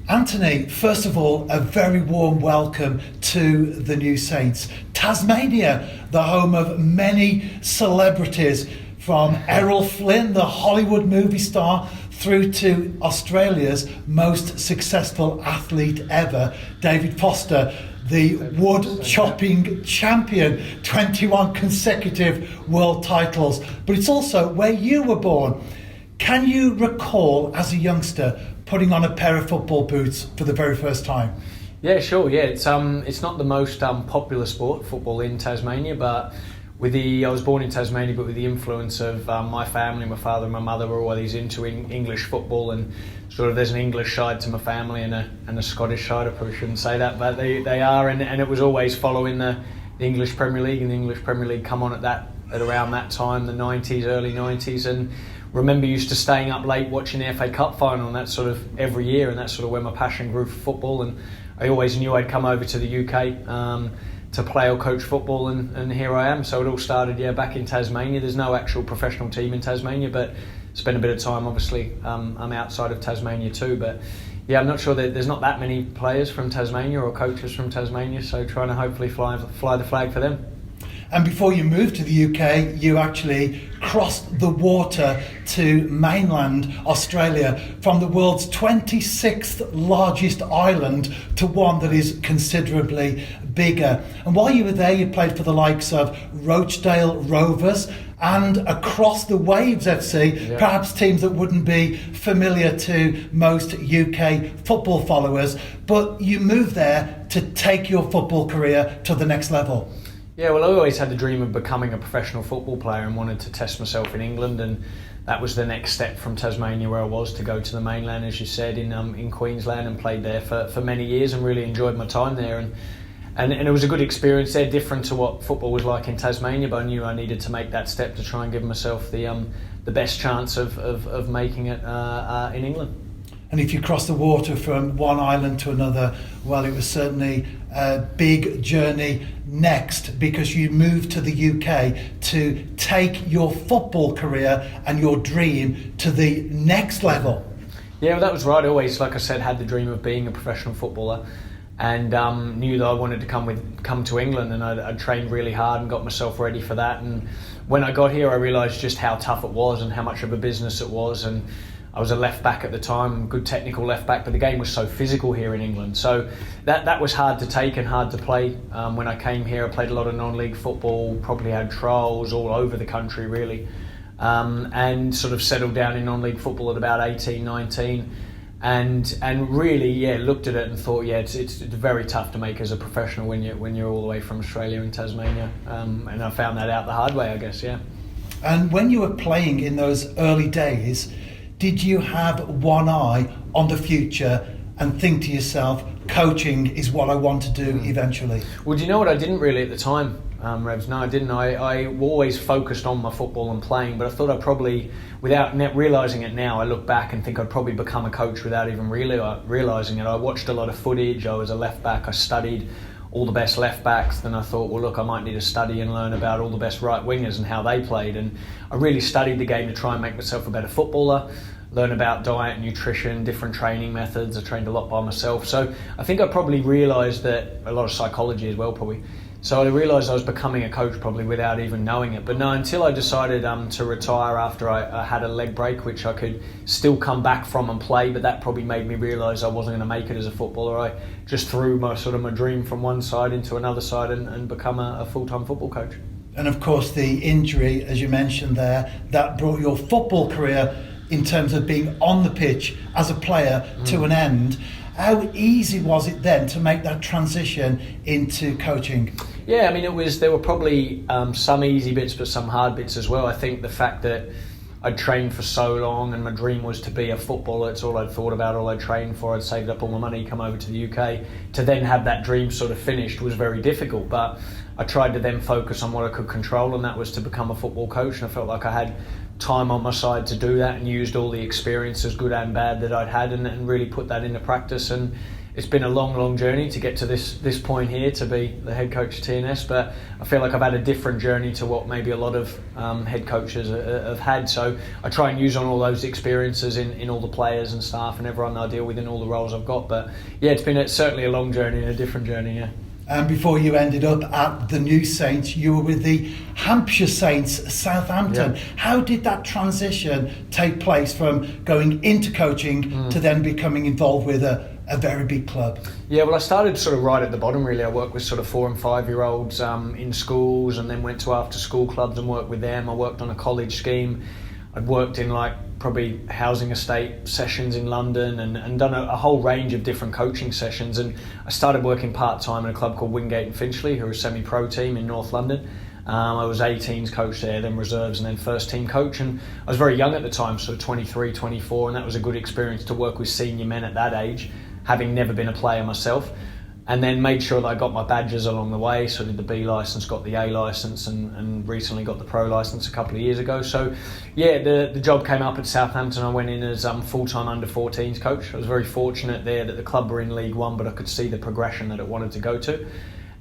Anthony, first of all, a very warm welcome to the New Saints. Tasmania, the home of many celebrities, from Errol Flynn, the Hollywood movie star, through to Australia's most successful athlete ever, David Foster, the wood chopping champion, 21 consecutive world titles. But it's also where you were born. Can you recall, as a youngster, putting on a pair of football boots for the very first time? Yeah, sure. Yeah, it's not the most popular sport, football, in Tasmania, but I was born in Tasmania, but with the influence of my family, my father and my mother were always into English football, and sort of there's an English side to my family and a Scottish side. I probably shouldn't say that, but they are, and it was always following the English Premier League, and the English Premier League come on at around that time, the 90s, early 90s, and remember used to staying up late watching the FA Cup final, and that sort of every year, and that's sort of where my passion grew for football. And I always knew I'd come over to the UK to play or coach football, and here I am. So it all started back in Tasmania. There's no actual professional team in Tasmania, but spent a bit of time, obviously, I'm outside of Tasmania too, but I'm not sure that there's not that many players from Tasmania or coaches from Tasmania, so trying to hopefully fly the flag for them. And before you moved to the UK, you actually crossed the water to mainland Australia, from the world's 26th largest island to one that is considerably bigger. And while you were there, you played for the likes of Rochdale Rovers and Across the Waves FC, perhaps teams that wouldn't be familiar to most UK football followers. But you moved there to take your football career to the next level. Yeah, well, I always had the dream of becoming a professional football player and wanted to test myself in England, and that was the next step from Tasmania, where I was, to go to the mainland, as you said, in Queensland, and played there for many years and really enjoyed my time there. And it was a good experience there, different to what football was like in Tasmania, but I knew I needed to make that step to try and give myself the best chance of making it in England. And if you cross the water from one island to another, well, it was certainly a big journey next, because you moved to the UK to take your football career and your dream to the next level. Yeah, well, that was right. I always, like I said, had the dream of being a professional footballer, and knew that I wanted to come to England, and I trained really hard and got myself ready for that. And when I got here, I realised just how tough it was and how much of a business it was. And I was a left back at the time, good technical left back, but the game was so physical here in England. So that was hard to take and hard to play. When I came here, I played a lot of non-league football, probably had trials all over the country really, and sort of settled down in non-league football at about 18, 19, and really looked at it and thought it's very tough to make as a professional when you're all the way from Australia and Tasmania, and I found that out the hard way, I guess. And when you were playing in those early days, did you have one eye on the future and think to yourself, coaching is what I want to do eventually? Well, do you know what? I didn't really at the time, Rebs. No, I didn't. I always focused on my football and playing, but I thought I'd probably, without realising it now, I look back and think I'd probably become a coach without even realising it. I watched a lot of footage. I was a left back. I studied all the best left backs. Then I thought, well, look, I might need to study and learn about all the best right wingers and how they played. And I really studied the game to try and make myself a better footballer, learn about diet, nutrition, different training methods. I trained a lot by myself. So I think I probably realised that, a lot of psychology as well probably. So I realised I was becoming a coach probably without even knowing it. But no, until I decided to retire after I had a leg break, which I could still come back from and play, but that probably made me realise I wasn't going to make it as a footballer. I just threw my dream from one side into another side and become a full-time football coach. And of course the injury, as you mentioned there, that brought your football career, in terms of being on the pitch as a player, to an end. How easy was it then to make that transition into coaching? Yeah, I mean, there were probably some easy bits, but some hard bits as well. I think the fact that I'd trained for so long and my dream was to be a footballer, it's all I'd thought about, all I'd trained for. I'd saved up all my money, come over to the UK. To then have that dream sort of finished was very difficult, but I tried to then focus on what I could control, and that was to become a football coach. And I felt like I had time on my side to do that, and used all the experiences, good and bad, that I'd had, and really put that into practice. And it's been a long journey to get to this point here to be the head coach of TNS, but I feel like I've had a different journey to what maybe a lot of head coaches have had. So I try and use on all those experiences in all the players and staff and everyone I deal with in all the roles I've got. But yeah, it's been certainly a long journey and a different journey, yeah. And before you ended up at the New Saints, you were with the Hampshire Saints, Southampton. Yeah. How did that transition take place from going into coaching to then becoming involved with a very big club? Yeah, well, I started sort of right at the bottom, really. I worked with sort of 4 and 5-year-olds in schools, and then went to after-school clubs and worked with them. I worked on a college scheme. I'd worked in probably housing estate sessions in London and done a whole range of different coaching sessions. And I started working part-time in a club called Wingate and Finchley, who are a semi-pro team in North London. I was 18s coach there, then reserves, and then first team coach. And I was very young at the time, sort of 23, 24, and that was a good experience to work with senior men at that age, having never been a player myself. And then made sure that I got my badges along the way. So I did the B licence, got the A licence, and recently got the pro licence a couple of years ago. So yeah, the job came up at Southampton. I went in as full-time under-14s coach. I was very fortunate there that the club were in League One, but I could see the progression that it wanted to go to.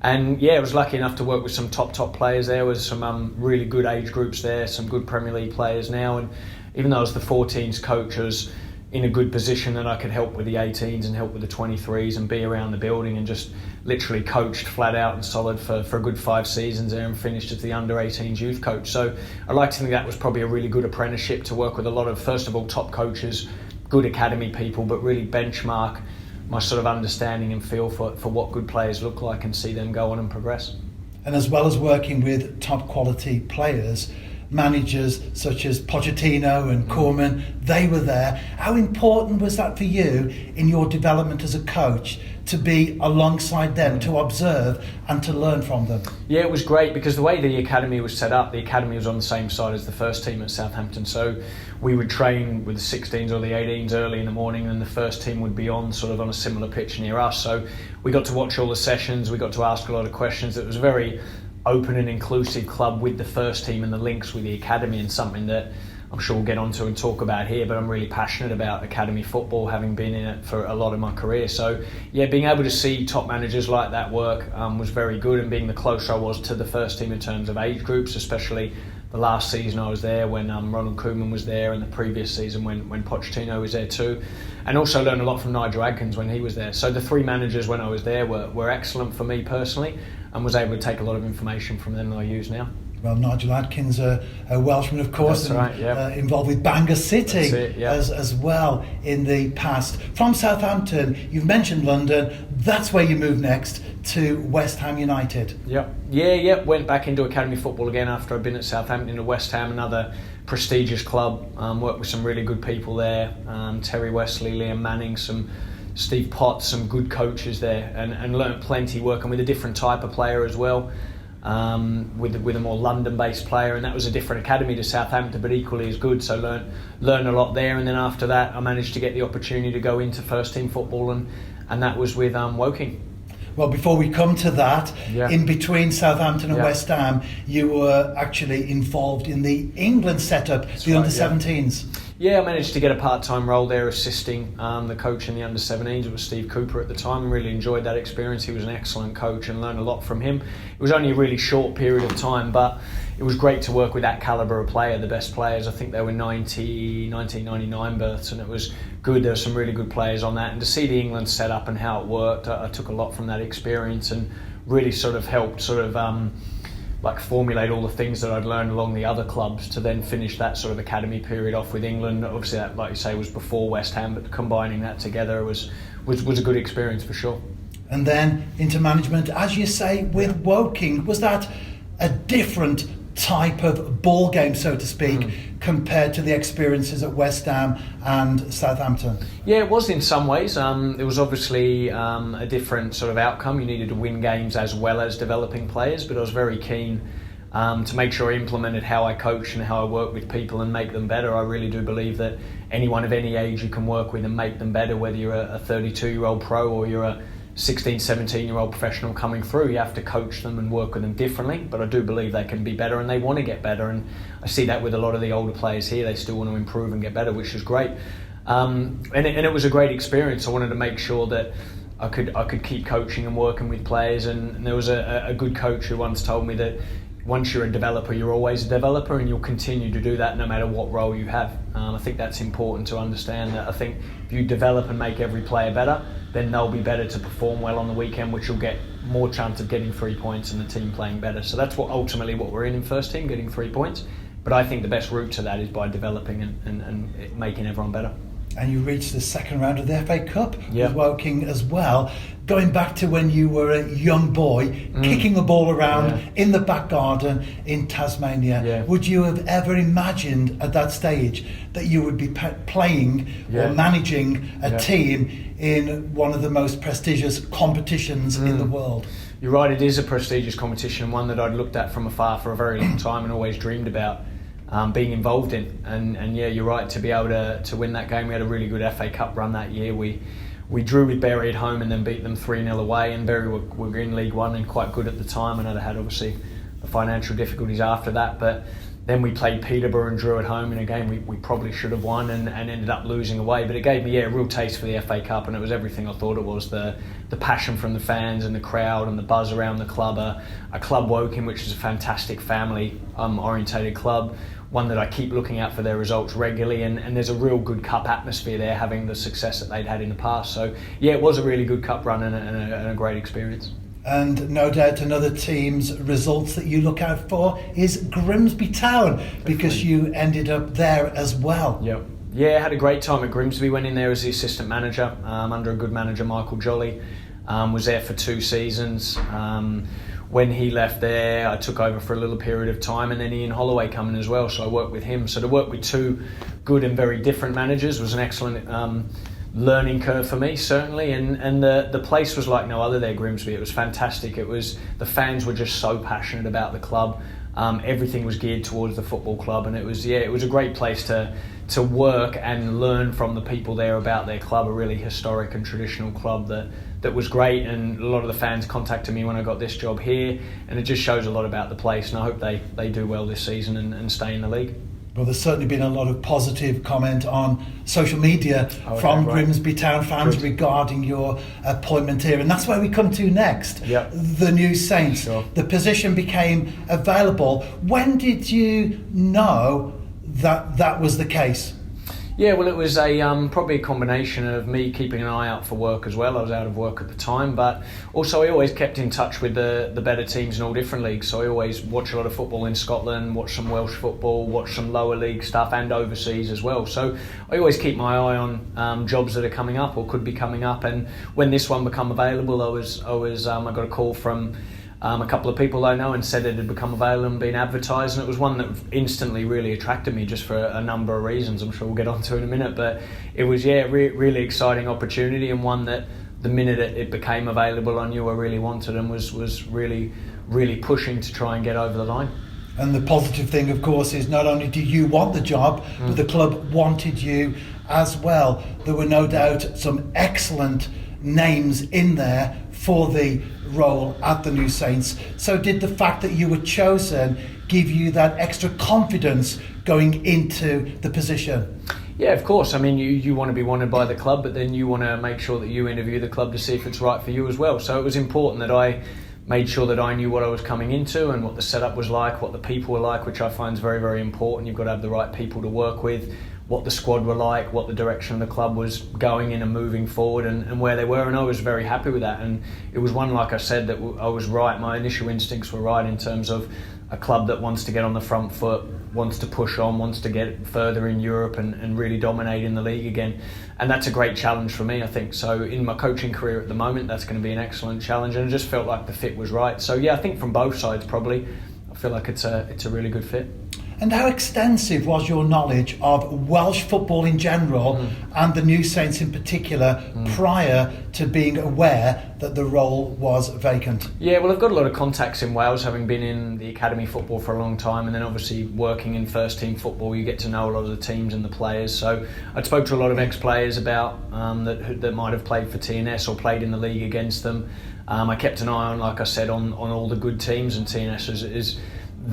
And yeah, I was lucky enough to work with some top players there. With some really good age groups there, some good Premier League players now. And even though I was the 14s coach, I was in a good position that I could help with the 18s and help with the 23s and be around the building, and just literally coached flat out and solid for a good 5 seasons there, and finished as the under-18s youth coach. So I like to think that was probably a really good apprenticeship to work with a lot of, first of all, top coaches, good academy people, but really benchmark my sort of understanding and feel for what good players look like and see them go on and progress. And as well as working with top quality players, managers such as Pochettino and Koeman, they were there. How important was that for you in your development as a coach, to be alongside them, to observe and to learn from them? Yeah, it was great, because the way the academy was set up, the academy was on the same side as the first team at Southampton. So we would train with the 16s or the 18s early in the morning, and the first team would be on sort of on a similar pitch near us. So we got to watch all the sessions, we got to ask a lot of questions. It was a very open and inclusive club with the first team and the links with the academy, and something that I'm sure we'll get onto and talk about here, but I'm really passionate about academy football, having been in it for a lot of my career. So yeah, being able to see top managers like that work was very good, and being the closer I was to the first team in terms of age groups, especially the last season I was there when Ronald Koeman was there, and the previous season when Pochettino was there too, and also learned a lot from Nigel Adkins when he was there. So the 3 managers when I was there were excellent for me personally, and was able to take a lot of information from them that I use now. Well, Nigel Adkins, a Welshman, of course, That's right, yeah. Involved with Bangor City. That's it, yeah. as well in the past. From Southampton, you've mentioned London. That's where you moved next, to West Ham United. Yeah. Went back into academy football again after I'd been at Southampton, into West Ham, another prestigious club. Worked with some really good people there. Terry Wesley, Liam Manning, some Steve Potts, some good coaches there, and learnt plenty working with a different type of player as well. With a more London-based player, and that was a different academy to Southampton, but equally as good. So learned a lot there, and then after that, I managed to get the opportunity to go into first team football, and that was with Woking. Well, before we come to that, in between Southampton and West Ham, you were actually involved in the England setup, the under-17s. Yeah, I managed to get a part-time role there, assisting the coach in the under-17s. It was Steve Cooper at the time. I really enjoyed that experience. He was an excellent coach and learned a lot from him. It was only a really short period of time, but it was great to work with that calibre of player, the best players. I think they were 1999 births, and it was good. There were some really good players on that. And to see the England set up and how it worked, I took a lot from that experience, and really sort of helped formulate all the things that I'd learned along the other clubs to then finish that sort of academy period off with England. Obviously that, like you say, was before West Ham, but combining that together was a good experience for sure. And then into management, as you say, with Woking. Was that a different type of ball game, so to speak, compared to the experiences at West Ham and Southampton? Yeah, it was in some ways. It was obviously a different sort of outcome. You needed to win games as well as developing players, but I was very keen to make sure I implemented how I coach and how I work with people and make them better. I really do believe that anyone of any age you can work with and make them better, whether you're a 32-year-old pro or you're a 16, 17-year-old professional coming through. You have to coach them and work with them differently, but I do believe they can be better and they want to get better, and I see that with a lot of the older players here. They still want to improve and get better, which is great. And it was a great experience. I wanted to make sure that I could keep coaching and working with players. And there was a good coach who once told me that once you're a developer, you're always a developer, and you'll continue to do that no matter what role you have. I think that's important to understand. That I think if you develop and make every player better, then they'll be better to perform well on the weekend, which you'll get more chance of getting 3 points and the team playing better. So that's ultimately what we're in first team, getting 3 points. But I think the best route to that is by developing and making everyone better. And you reached the second round of the FA Cup Yeah. with Woking as well. Going back to when you were a young boy, kicking the ball around in the back garden in Tasmania, would you have ever imagined at that stage that you would be playing or managing a team in one of the most prestigious competitions in the world? You're right, it is a prestigious competition, and one that I'd looked at from afar for a very long time and always dreamed about being involved in. And yeah, you're right, to be able to win that game. We had a really good FA Cup run that year. We drew with Bury at home and then beat them 3-0 away, and Bury were in League One and quite good at the time. I know they had obviously the financial difficulties after that, but then we played Peterborough and drew at home in a game we probably should have won and ended up losing away. But it gave me a real taste for the FA Cup, and it was everything I thought it was. The passion from the fans and the crowd and the buzz around the club. A club Woking, which is a fantastic family orientated club, one that I keep looking out for their results regularly, and there's a real good cup atmosphere there, having the success that they'd had in the past. So yeah, it was a really good cup run and a great experience. And no doubt another team's results that you look out for is Grimsby Town, because you ended up there as well. Yep. Yeah, had a great time at Grimsby. Went in there as the assistant manager under a good manager, Michael Jolly. Was there for 2 seasons. When he left there, I took over for a little period of time, and then Ian Holloway coming as well, so I worked with him. So to work with 2 good and very different managers was an excellent learning curve for me, certainly, and the place was like no other there, Grimsby. It was fantastic. The fans were just so passionate about the club. Everything was geared towards the football club, and it was a great place to work and learn from the people there about their club, a really historic and traditional club that was great. And a lot of the fans contacted me when I got this job here, and it just shows a lot about the place, and I hope they do well this season and stay in the league. Well, there's certainly been a lot of positive comment on social media from Grimsby Town fans regarding your appointment here, and that's where we come to next. The New Saints. Sure. The position became available. When did you know that was the case? Yeah, well, it was probably a combination of me keeping an eye out for work as well. I was out of work at the time, but also I always kept in touch with the better teams in all different leagues. So I always watch a lot of football in Scotland, watch some Welsh football, watch some lower league stuff, and overseas as well. So I always keep my eye on jobs that are coming up or could be coming up. And when this one became available, I got a call from a couple of people I know and said it had become available and been advertised, and it was one that instantly really attracted me just for a number of reasons I'm sure we'll get onto in a minute. But it was really exciting opportunity, and one that the minute it became available I knew I really wanted, and was really pushing to try and get over the line. And the positive thing, of course, is not only do you want the job, but the club wanted you as well. There were no doubt some excellent names in there for the role at the New Saints. So did the fact that you were chosen give you that extra confidence going into the position? Yeah, of course. I mean, you want to be wanted by the club, but then you want to make sure that you interview the club to see if it's right for you as well. So it was important that I made sure that I knew what I was coming into and what the setup was like, what the people were like, which I find is very, very important. You've got to have the right people to work with, what the squad were like, what the direction of the club was going in and moving forward, and where they were, and I was very happy with that. And it was one, like I said, that I was right. My initial instincts were right in terms of a club that wants to get on the front foot, wants to push on, wants to get further in Europe and really dominate in the league again. And that's a great challenge for me, I think. So in my coaching career at the moment, that's going to be an excellent challenge, and it just felt like the fit was right. So yeah, I think from both sides probably, I feel like it's a really good fit. And how extensive was your knowledge of Welsh football in general and the New Saints in particular prior to being aware that the role was vacant? Yeah, well, I've got a lot of contacts in Wales, having been in the academy football for a long time, and then obviously working in first team football, you get to know a lot of the teams and the players. So I spoke to a lot of ex-players about that might have played for TNS or played in the league against them. I kept an eye on, like I said, on all the good teams, and TNS is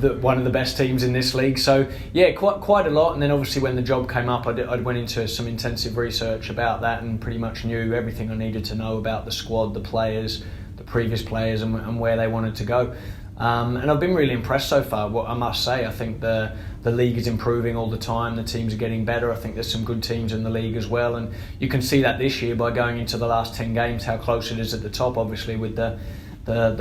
one of the best teams in this league. So yeah, quite a lot. And then obviously when the job came up, I went into some intensive research about that and pretty much knew everything I needed to know about the squad, the players, the previous players, and where they wanted to go. And I've been really impressed so far. What I must say, I think the league is improving all the time. The teams are getting better. I think there's some good teams in the league as well, and you can see that this year by going into the last 10 games how close it is at the top. Obviously with the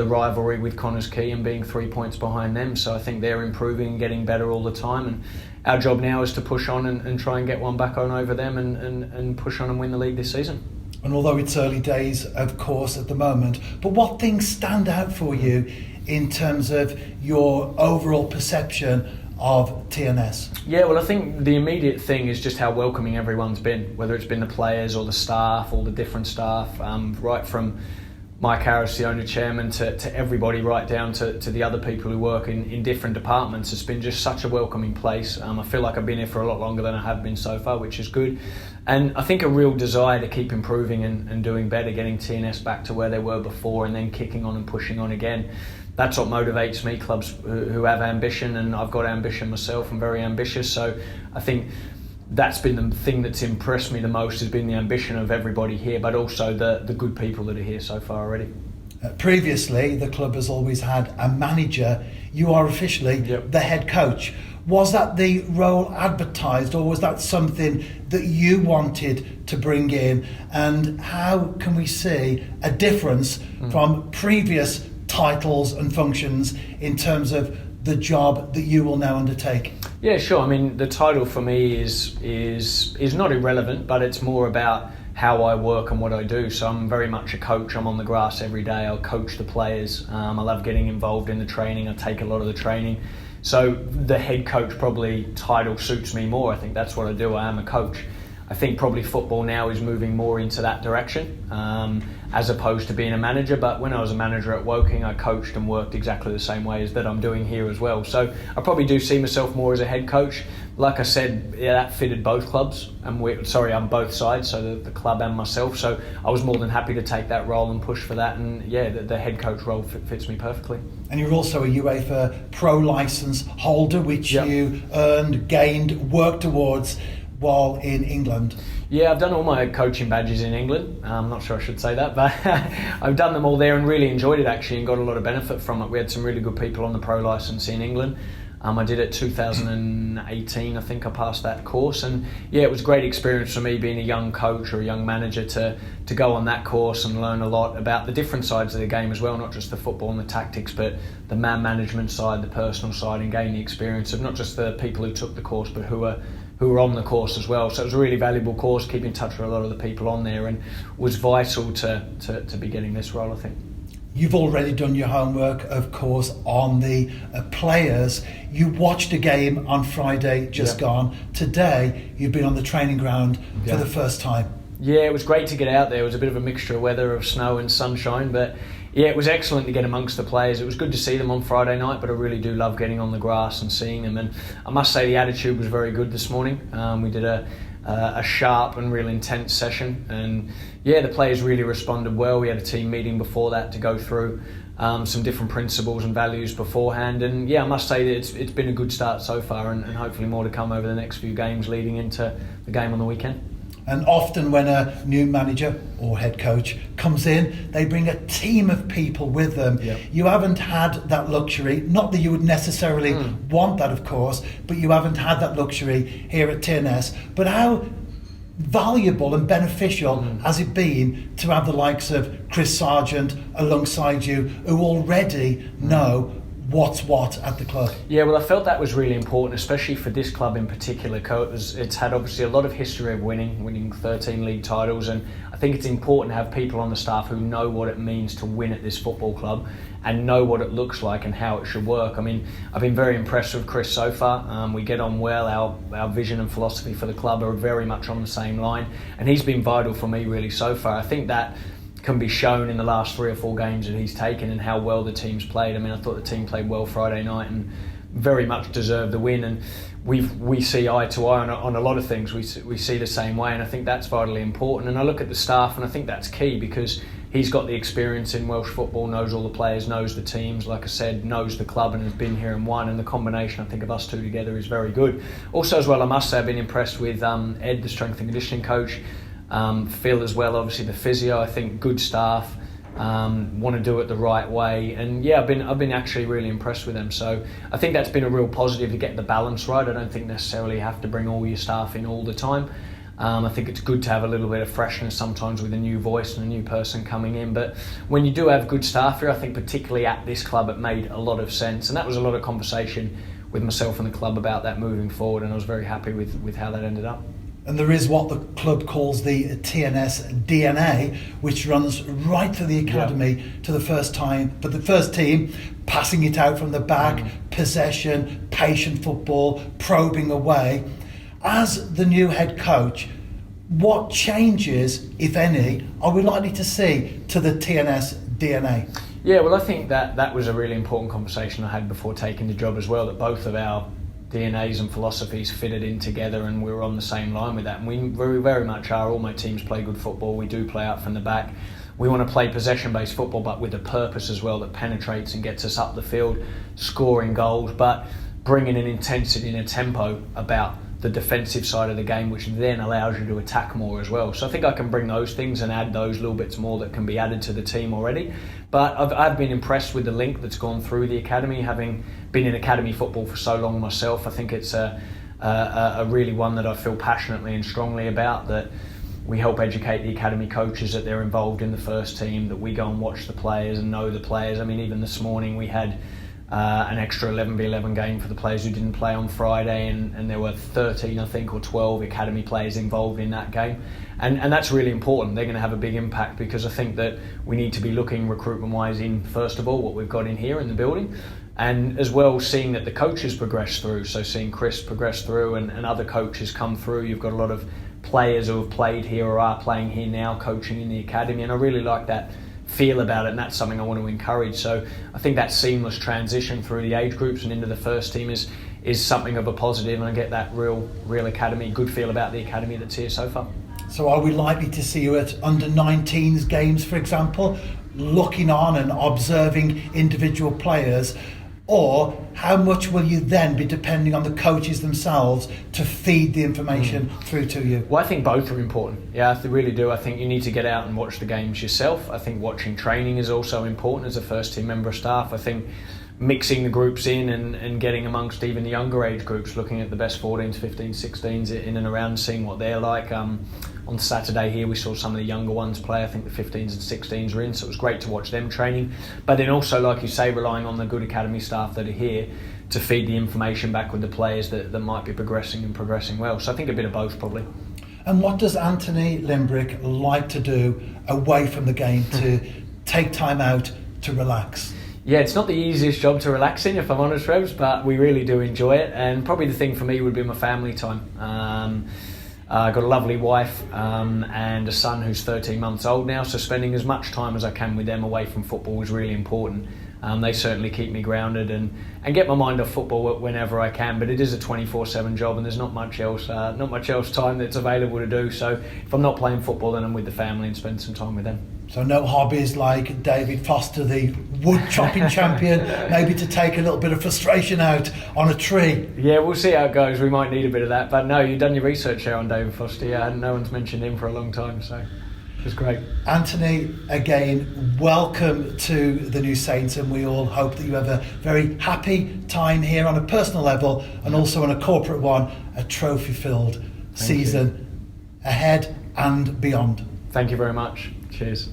rivalry with Connors Quay and being 3 points behind them. So I think they're improving and getting better all the time. And our job now is to push on and try and get one back on over them and push on and win the league this season. And although it's early days, of course, at the moment, but what things stand out for you in terms of your overall perception of TNS? Yeah, well, I think the immediate thing is just how welcoming everyone's been, whether it's been the players or the staff, all the different staff, right from Mike Harris, the owner chairman, to everybody right down to the other people who work in different departments. It's been just such a welcoming place. I feel like I've been here for a lot longer than I have been so far, which is good. And I think a real desire to keep improving and doing better, getting TNS back to where they were before and then kicking on and pushing on again. That's what motivates me, clubs who have ambition, and I've got ambition myself. I'm very ambitious, so I think that's been the thing that's impressed me the most, has been the ambition of everybody here, but also the good people that are here so far already. Previously, the club has always had a manager. You are officially the head coach. Was that the role advertised, or was that something that you wanted to bring in? And how can we see a difference from previous titles and functions in terms of the job that you will now undertake? Yeah, sure. I mean, the title for me is not irrelevant, but it's more about how I work and what I do. So I'm very much a coach. I'm on the grass every day. I'll coach the players. I love getting involved in the training. I take a lot of the training. So the head coach probably title suits me more. I think that's what I do. I am a coach. I think probably football now is moving more into that direction as opposed to being a manager. But when I was a manager at Woking, I coached and worked exactly the same way as that I'm doing here as well. So I probably do see myself more as a head coach. Like I said, yeah, that fitted both clubs, and on both sides, so the club and myself. So I was more than happy to take that role and push for that. And yeah, the head coach role fits me perfectly. And you're also a UEFA Pro licence holder, which you earned, gained, worked towards while in England. Yeah, I've done all my coaching badges in England. I'm not sure I should say that, but I've done them all there and really enjoyed it actually, and got a lot of benefit from it. We had some really good people on the pro licence in England. I did it 2018, I think I passed that course, and yeah, it was a great experience for me being a young coach or a young manager to go on that course and learn a lot about the different sides of the game as well, not just the football and the tactics, but the man management side, the personal side, and gain the experience of not just the people who took the course, but who were on the course as well. So it was a really valuable course, keeping in touch with a lot of the people on there, and was vital to be getting this role, I think. You've already done your homework, of course, on the players. You watched a game on Friday just gone. Today, you've been on the training ground for the first time. Yeah, it was great to get out there. It was a bit of a mixture of weather, of snow and sunshine, but yeah, it was excellent to get amongst the players. It was good to see them on Friday night, but I really do love getting on the grass and seeing them. And I must say the attitude was very good this morning. We did a sharp and real intense session, and yeah, the players really responded well. We had a team meeting before that to go through some different principles and values beforehand, and yeah, I must say that it's been a good start so far, and hopefully more to come over the next few games leading into the game on the weekend. And often when a new manager or head coach comes in, they bring a team of people with them. You haven't had that luxury, not that you would necessarily want that, of course, but you haven't had that luxury here at TNS. But how valuable and beneficial has it been to have the likes of Chris Sargent alongside you, who already know what's what at the club? Yeah, well, I felt that was really important, especially for this club in particular. It's had obviously a lot of history of winning 13 league titles, and I think it's important to have people on the staff who know what it means to win at this football club and know what it looks like and how it should work. I mean, I've been very impressed with Chris so far. We get on well. Our vision and philosophy for the club are very much on the same line, and he's been vital for me really so far. I think that can be shown in the last 3 or 4 games that he's taken and how well the team's played. I mean, I thought the team played well Friday night and very much deserved the win. And we see eye to eye on a lot of things. We see the same way, and I think that's vitally important. And I look at the staff, and I think that's key, because he's got the experience in Welsh football, knows all the players, knows the teams, like I said, knows the club, and has been here and won. And the combination, I think, of us two together is very good. Also, as well, I must say, I've been impressed with Ed, the strength and conditioning coach, Phil as well, obviously the physio. I think good staff. Want to do it the right way, and yeah, I've been actually really impressed with them. So I think that's been a real positive to get the balance right. I don't think necessarily you have to bring all your staff in all the time. I think it's good to have a little bit of freshness sometimes with a new voice and a new person coming in. But when you do have good staff here, I think particularly at this club, it made a lot of sense, and that was a lot of conversation with myself and the club about that moving forward. And I was very happy with how that ended up. And there is what the club calls the TNS DNA, which runs right through the academy to the first time. But the first team, passing it out from the back, possession, patient football, probing away. As the new head coach, what changes, if any, are we likely to see to the TNS DNA? Yeah, well, I think that was a really important conversation I had before taking the job as well, that both of our DNAs and philosophies fitted in together, and we were on the same line with that. And we very, very much are. All my teams play good football. We do play out from the back. We want to play possession-based football, but with a purpose as well that penetrates and gets us up the field, scoring goals, but bringing an intensity and a tempo about the defensive side of the game, which then allows you to attack more as well. So I think I can bring those things and add those little bits more that can be added to the team already. But I've been impressed with the link that's gone through the academy, having been in academy football for so long myself. I think it's a really one that I feel passionately and strongly about, that we help educate the academy coaches that they're involved in the first team, that we go and watch the players and know the players. I mean, even this morning we had an extra 11v11 game for the players who didn't play on Friday, and there were 13, I think, or 12 academy players involved in that game. And that's really important. They're going to have a big impact, because I think that we need to be looking recruitment-wise in, first of all, what we've got in here in the building, and as well seeing that the coaches progress through. So seeing Chris progress through and other coaches come through. You've got a lot of players who have played here or are playing here now, coaching in the academy, and I really like that feel about it, and that's something I want to encourage. So I think that seamless transition through the age groups and into the first team is something of a positive, and I get that real academy, good feel about the academy that's here so far. So are we likely to see you at under-19s games, for example, looking on and observing individual players? Or how much will you then be depending on the coaches themselves to feed the information through to you? Well, I think both are important. Yeah, I really do. I think you need to get out and watch the games yourself. I think watching training is also important as a first team member of staff. I think mixing the groups in and getting amongst even the younger age groups, looking at the best 14s, 15s, 16s in and around, seeing what they're like. On Saturday here we saw some of the younger ones play. I think the 15s and 16s were in, so it was great to watch them training. But then also, like you say, relying on the good academy staff that are here to feed the information back with the players that might be progressing well. So I think a bit of both probably. And what does Anthony Limbrick like to do away from the game to take time out to relax? Yeah, it's not the easiest job to relax in, if I'm honest, Rebs, but we really do enjoy it. And probably the thing for me would be my family time. I've got a lovely wife and a son who's 13 months old now, so spending as much time as I can with them away from football is really important. They certainly keep me grounded and get my mind off football whenever I can, but it is a 24/7 job, and there's not much else time that's available to do. So if I'm not playing football, then I'm with the family and spend some time with them. So no hobbies like David Foster, the wood chopping champion, maybe to take a little bit of frustration out on a tree? Yeah, we'll see how it goes. We might need a bit of that. But no, you've done your research there on David Foster. Yeah, no one's mentioned him for a long time, so it was great. Anthony, again, welcome to the New Saints, and we all hope that you have a very happy time here on a personal level and also on a corporate one, a trophy-filled season ahead and beyond. Thank you very much. Cheers.